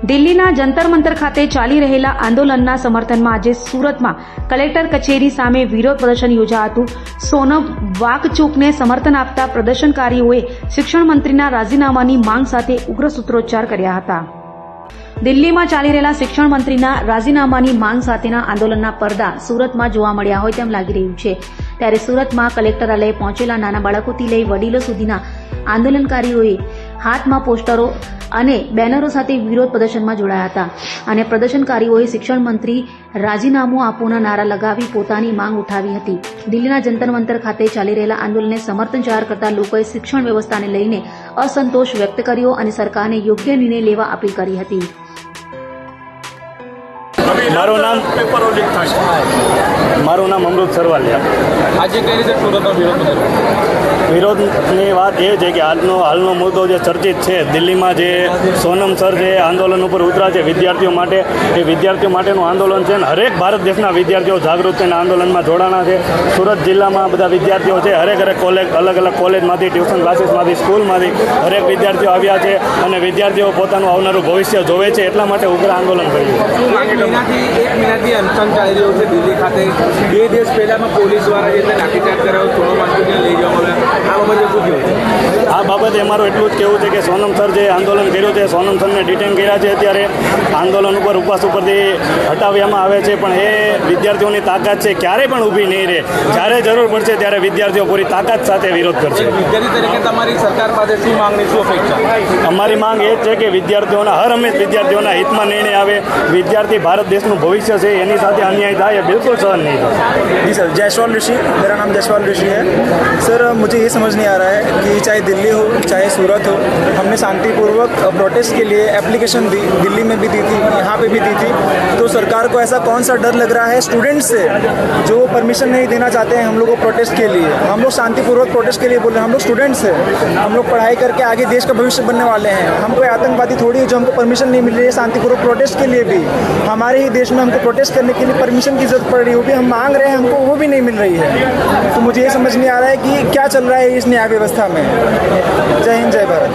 દિલ્હીના જંતર મંતર ખાતે ચાલી રહેલા આંદોલનના સમર્થનમાં આજે સુરતમાં કલેક્ટર કચેરી સામે વિરોધ પ્રદર્શન યોજાયું હતું. સોનમ વાકચૂકને સમર્થન આપતા પ્રદર્શનકારીઓએ શિક્ષણ મંત્રીના રાજીનામાની માંગ સાથે ઉગ્ર સૂત્રોચ્ચાર કર્યા હતા. દિલ્હીમાં ચાલી રહેલા શિક્ષણ મંત્રીના રાજીનામાની માંગ સાથેના આંદોલનના પડદા સુરતમાં જોવા મળ્યા હોય તેમ લાગી રહ્યું છે. ત્યારે સુરતમાં કલેક્ટરાલયે પહોંચેલા નાના બાળકોથી લઈ વડીલો સુધીના આંદોલનકારીઓએ હાથમાં પોસ્ટરો અને બેનરો સાથે વિરોધ પ્રદર્શનમાં જોડાયા હતા અને પ્રદર્શનકારીઓએ શિક્ષણ મંત્રી રાજીનામું આપોના નારા લગાવી પોતાની માંગ ઉઠાવી હતી. દિલ્હીના જંતર મંતર ખાતે ચાલી રહેલા આંદોલનને સમર્થન જાહેર કરતા લોકોએ શિક્ષણ વ્યવસ્થાને લઈને અસંતોષ વ્યક્ત કર્યો અને સરકારને યોગ્ય નિર્ણય લેવા અપીલ કરી હતી. મારું નામ અમૃત સરવાલિયા. આજે કઈ રીતે સુરતનો વિરોધની વાત એ છે કે હાલનો મુદ્દો જે ચર્ચિત છે, દિલ્હીમાં જે સોનમ સર જે આંદોલન ઉપર ઉતરા છે વિદ્યાર્થીઓ માટે, એ વિદ્યાર્થીઓ માટેનું આંદોલન છે અને હરેક ભારત દેશના વિદ્યાર્થીઓ જાગૃત થઈને આંદોલનમાં જોડાણા છે. સુરત જિલ્લામાં બધા વિદ્યાર્થીઓ છે, હરેક કોલેજ, અલગ અલગ કોલેજમાંથી, ટ્યુશન ક્લાસીસમાંથી, સ્કૂલમાંથી હરેક વિદ્યાર્થીઓ આવ્યા છે અને વિદ્યાર્થીઓ પોતાનું આવનારું ભવિષ્ય જોવે છે, એટલા માટે ઉગ્ર આંદોલન કર્યું. એક મહિનાથી અનશન ચાલી રહ્યું છે દિલ્હી ખાતે. 2 દિવસ પહેલામાં પોલીસ દ્વારા જે લાઠીચાર્જ કરાયો, સોનમ વાંચુકને લઈ જવામાં આવ્યા, આ બાબતે શું કહેવું? આ બાબતે અમારું એટલું જ કહેવું છે કે સોનમ સર જે આંદોલન કર્યું છે, સોનમ સરને ડિટેન કર્યા છે, અત્યારે આંદોલન ઉપર ઉપવાસ ઉપરથી હટાવવામાં આવે છે, પણ એ વિદ્યાર્થીઓની તાકાત છે, ક્યારેય પણ ઊભી નહીં રહે. જ્યારે જરૂર પડશે ત્યારે વિદ્યાર્થીઓ પૂરી તાકાત સાથે વિરોધ કરશે. વિદ્યાર્થી તરીકે તમારી સરકાર પાસે શું માંગણી, શું અપેક્ષા? અમારી માંગ એ છે કે વિદ્યાર્થીઓના હંમેશ વિદ્યાર્થીઓના હિતમાં નિર્ણય આવે. વિદ્યાર્થી ભારત देश भविष्य से यानी साथ अन्याय था, ये बिल्कुल सहन नहीं था. जी सर, जयसवाल ऋषि, मेरा नाम जयसवाल ऋषि है. सर मुझे ये समझ नहीं आ रहा है कि चाहे दिल्ली हो चाहे सूरत हो, हमने शांतिपूर्वक प्रोटेस्ट के लिए एप्लीकेशन दी, दिल्ली में भी दी थी, यहाँ पे भी दी थी. तो सरकार को ऐसा कौन सा डर लग रहा है स्टूडेंट्स से जो परमिशन नहीं देना चाहते हैं हम लोग को प्रोटेस्ट के लिए? हम लोग शांतिपूर्वक प्रोटेस्ट के लिए बोल रहे हैं. हम लोग स्टूडेंट्स हैं, हम लोग पढ़ाई करके आगे देश का भविष्य बनने वाले हैं. हम कोई आतंकवादी थोड़ी है जो हमको परमिशन नहीं मिल रही है शांतिपूर्वक प्रोटेस्ट के लिए भी. हमारे ही देश में हमको प्रोटेस्ट करने के लिए परमिशन की जरूरत पड़ रही है, वो भी हम मांग रहे हैं, हमको वो भी नहीं मिल रही है. तो मुझे ये समझ नहीं आ रहा है कि क्या चल रहा है इस न्याय व्यवस्था में. जय हिंद, जय भारत.